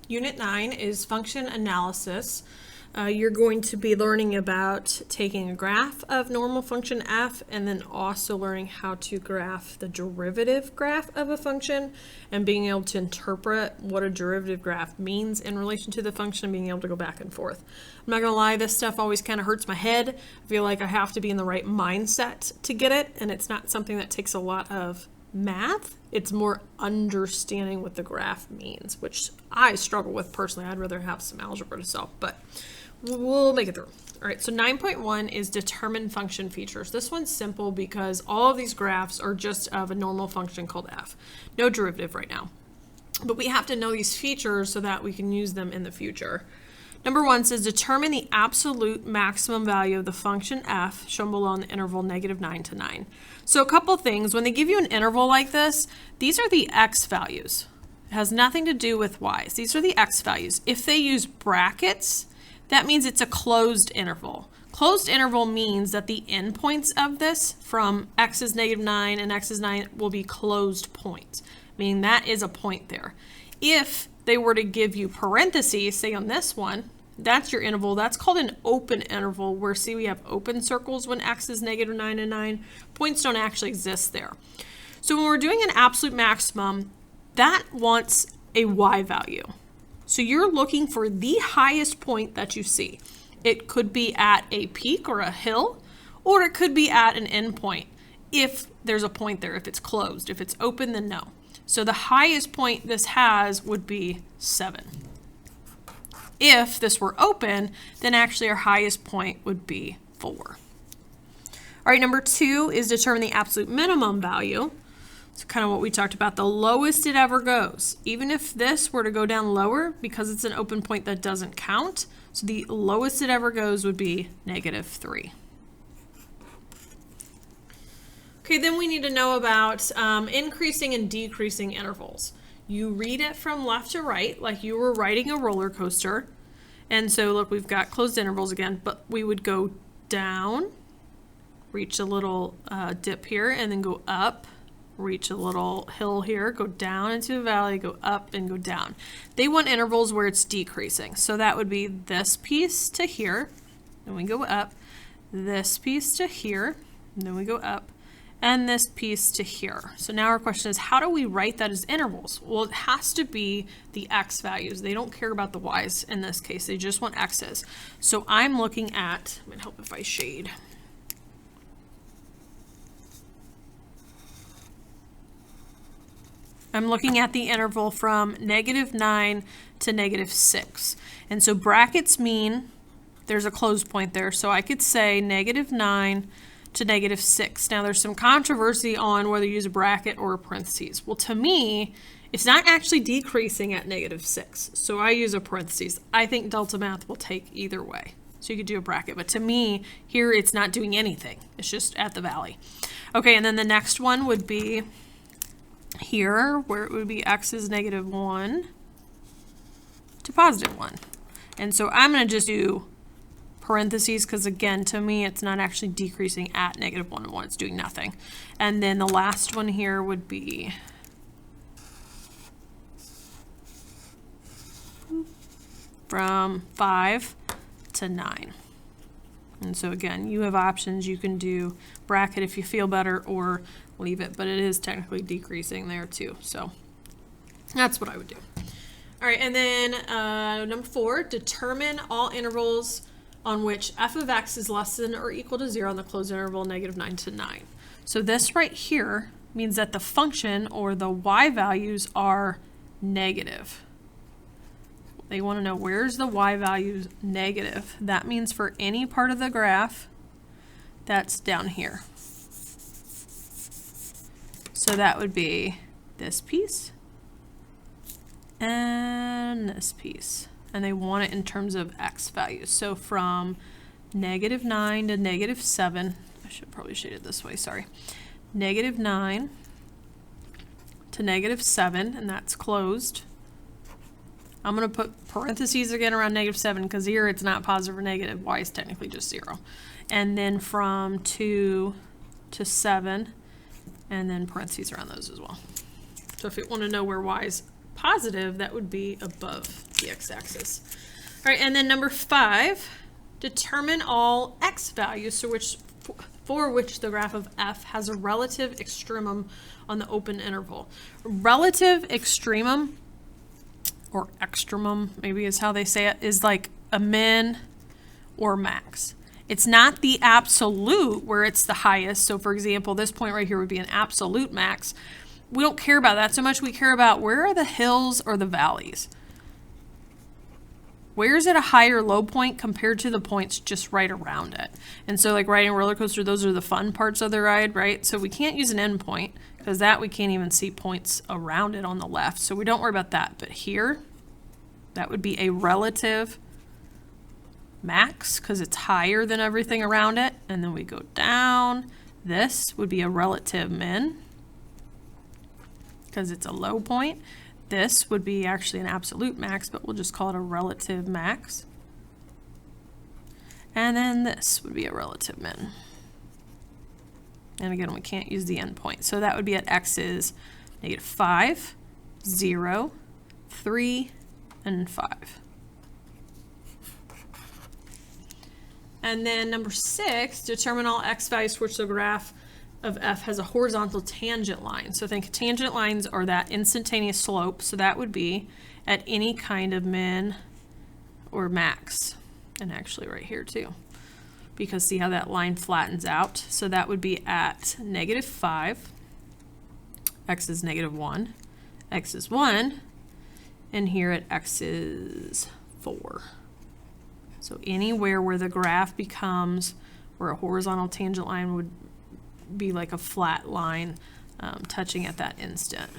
Unit 9 is function analysis. You're going to be learning about taking a graph of normal function f and then also learning how to graph the derivative graph of a function and being able to interpret what a derivative graph means in relation to the function and being able to go back and forth. I'm not going to lie, this stuff always kind of hurts my head. I feel like I have to be in the right mindset to get it, and it's not something that takes a lot of math. It's more understanding what the graph means, which I struggle with personally. I'd rather have some algebra to solve, but we'll make it through. All right, so 9.1 is determine function features. This one's simple because all of these graphs are just of a normal function called f. No derivative right now. But we have to know these features so that we can use them in the future. Number 1 says determine the absolute maximum value of the function f shown below in the interval -9 to 9. So a couple things. When they give you an interval like this, these are the x values. It has nothing to do with y's. These are the x values. If they use brackets, that means it's a closed interval. Closed interval means that the endpoints of this from x is -9 and x is 9 will be closed points, meaning that is a point there. If they were to give you parentheses, say on this one, that's your interval. That's called an open interval, where see we have open circles when x is -9 and 9. Points don't actually exist there. So when we're doing an absolute maximum, that wants a y value. So you're looking for the highest point that you see. It could be at a peak or a hill, or it could be at an endpoint if there's a point there, if it's closed. If it's open, then no. So the highest point this has would be 7. If this were open, then actually our highest point would be 4. All right, number 2 is determine the absolute minimum value. It's kind of what we talked about, the lowest it ever goes. Even if this were to go down lower, because it's an open point, that doesn't count. So the lowest it ever goes would be -3. Okay, then we need to know about increasing and decreasing intervals. You read it from left to right, like you were riding a roller coaster. And so look, we've got closed intervals again, but we would go down, reach a little dip here, and then go up, reach a little hill here, go down into a valley, go up and go down. They want intervals where it's decreasing. So that would be this piece to here, then we go up, this piece to here, and then we go up, and this piece to here. So now our question is, how do we write that as intervals? Well, it has to be the x values. They don't care about the y's in this case. They just want x's. So I'm looking at, it might help if I shade. I'm looking at the interval from -9 to -6. And so brackets mean there's a closed point there. So I could say -9 to -6. Now there's some controversy on whether you use a bracket or a parentheses. Well, to me, it's not actually decreasing at -6. So I use a parentheses. I think Delta Math will take either way. So you could do a bracket, but to me, here it's not doing anything. It's just at the valley. Okay, and then the next one would be here, where it would be x is -1 to +1. And so I'm going to just do parentheses because, again, to me, it's not actually decreasing at -1 and 1. It's doing nothing. And then the last one here would be from 5 to 9. And so, again, you have options. You can do bracket if you feel better or leave it, but it is technically decreasing there too. So that's what I would do. All right, and then number 4, determine all intervals on which f of x is less than or equal to 0 in the closed interval -9 to 9. So this right here means that the function or the y values are negative. They want to know, where's the y values negative? That means for any part of the graph that's down here. So that would be this piece and this piece. And they want it in terms of x values. So from -9 to -7, I should probably shade it this way, sorry. -9 to -7, and that's closed. I'm going to put parentheses again around -7 because here it's not positive or negative. Y is technically just 0. And then from 2 to 7, and then parentheses around those as well. So if you want to know where y's positive, that would be above the x-axis. All right, and then number 5, determine all x values for which the graph of f has a relative extremum on the open interval. Relative extremum, or extremum, maybe is how they say it, is like a min or max. It's not the absolute where it's the highest. So for example, this point right here would be an absolute max. We don't care about that so much. We care about where are the hills or the valleys. Where is it a higher low point compared to the points just right around it? And so like riding a roller coaster, those are the fun parts of the ride, right? So we can't use an end point because that we can't even see points around it on the left. So we don't worry about that. But here, that would be a relative max because it's higher than everything around it. And then we go down. This would be a relative min because it's a low point. This would be actually an absolute max, but we'll just call it a relative max. And then this would be a relative min. And again, we can't use the endpoint. So that would be at x is -5, 0, 3, and 5. And then number 6, determine all x values for which the graph of f has a horizontal tangent line. So think tangent lines are that instantaneous slope. So that would be at any kind of min or max. And actually right here too, because see how that line flattens out. So that would be at -5, x is -1, x is 1, and here at x is 4. So anywhere where the graph becomes where a horizontal tangent line would be like a flat line touching at that instant.